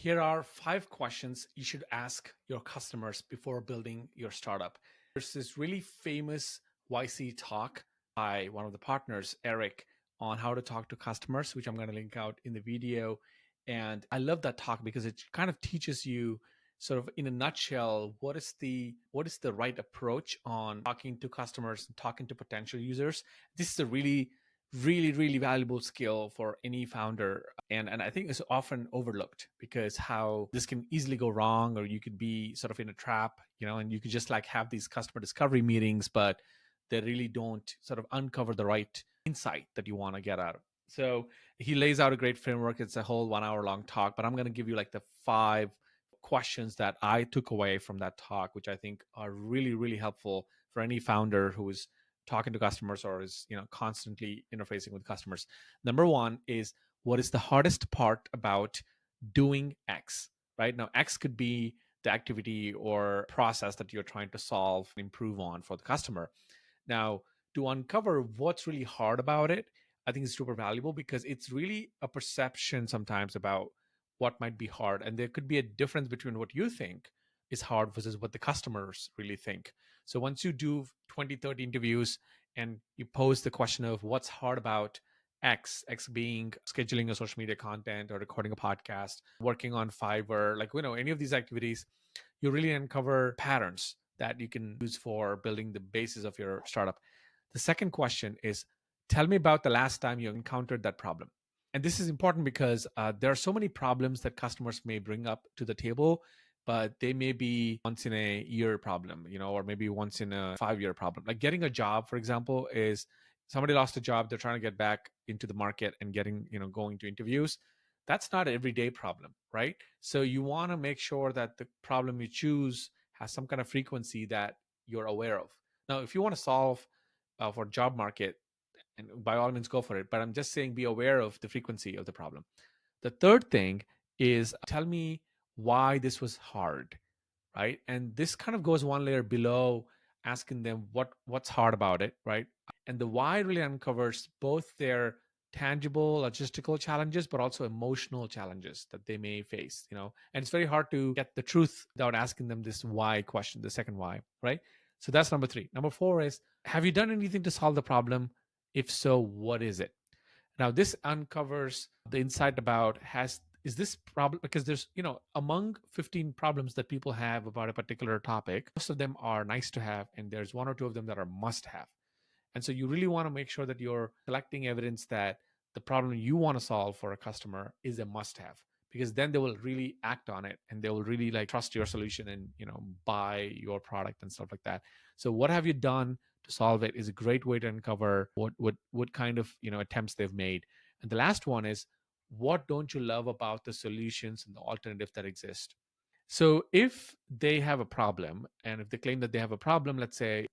Here are 5 questions you should ask your customers before building your startup. There's this really famous YC talk by one of the partners, Eric, on how to talk to customers, which I'm going to link out in the video. And I love that talk because it kind of teaches you sort of in a nutshell what is the right approach on talking to customers and talking to potential users. This is a really valuable skill for any founder, and I think it's often overlooked because how this can easily go wrong, or you could be sort of in a trap, and you could just like have these customer discovery meetings, but they really don't sort of uncover the right insight that you want to get out of. So he lays out a great framework. It's a whole 1 hour long talk, but I'm going to give you like the 5 questions that I took away from that talk, which I think are really helpful for any founder who is talking to customers or is constantly interfacing with customers. Number 1 is, what is the hardest part about doing X? Right now, X could be the activity or process that you're trying to solve and improve on for the customer. Now, to uncover what's really hard about it, I think is super valuable because it's really a perception sometimes about what might be hard, and there could be a difference between what you think is hard versus what the customers really think. So once you do 20, 30 interviews and you pose the question of what's hard about X being scheduling a social media content or recording a podcast, working on Fiverr, like, any of these activities, you really uncover patterns that you can use for building the basis of your startup. The second question is, tell me about the last time you encountered that problem. And this is important because there are so many problems that customers may bring up to the table, but they may be once in a year problem, or maybe once in a 5-year problem. Like getting a job, for example, is somebody lost a job, they're trying to get back into the market and getting, going to interviews. That's not an everyday problem, right? So you want to make sure that the problem you choose has some kind of frequency that you're aware of. Now, if you want to solve for job market, and by all means go for it, but I'm just saying be aware of the frequency of the problem. The third thing is, tell me why this was hard, right? And this kind of goes one layer below, asking them what's hard about it, right? And the why really uncovers both their tangible logistical challenges, but also emotional challenges that they may face, and it's very hard to get the truth without asking them this why question, the second why, right? So that's number 3. Number 4 is, have you done anything to solve the problem? If so, what is it? Now, this uncovers the insight about is this problem, because there's, among 15 problems that people have about a particular topic, most of them are nice to have, and there's 1 or 2 of them that are must have. And so you really want to make sure that you're collecting evidence that the problem you want to solve for a customer is a must have, because then they will really act on it and they will really like trust your solution and, buy your product and stuff like that. So what have you done to solve it is a great way to uncover what kind of, attempts they've made. And the last one is, what don't you love about the solutions and the alternatives that exist? So if they have a problem, and if they claim that they have a problem, let's say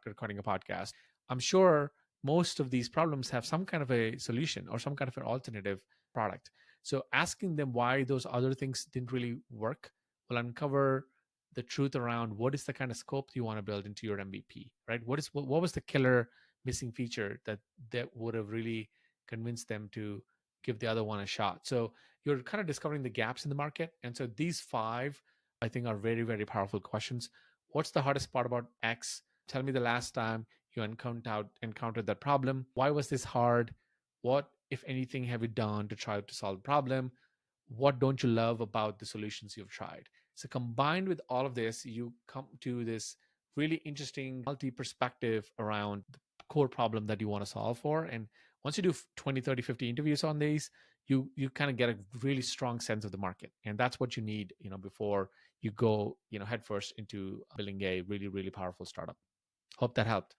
recording a podcast, I'm sure most of these problems have some kind of a solution or some kind of an alternative product. So asking them why those other things didn't really work will uncover the truth around what is the kind of scope you want to build into your MVP, right? What was the killer missing feature that would have really convinced them to give the other one a shot? So you're kind of discovering the gaps in the market. And so these 5, I think, are very powerful questions. What's the hardest part about X? Tell me the last time you encountered that problem. Why was this hard? What, if anything, have you done to try to solve the problem? What don't you love about the solutions you've tried? So combined with all of this, you come to this really interesting multi-perspective around the core problem that you want to solve for. And once you do 20, 30, 50 interviews on these, you kind of get a really strong sense of the market. And that's what you need, before you go, headfirst into building a really powerful startup. Hope that helped.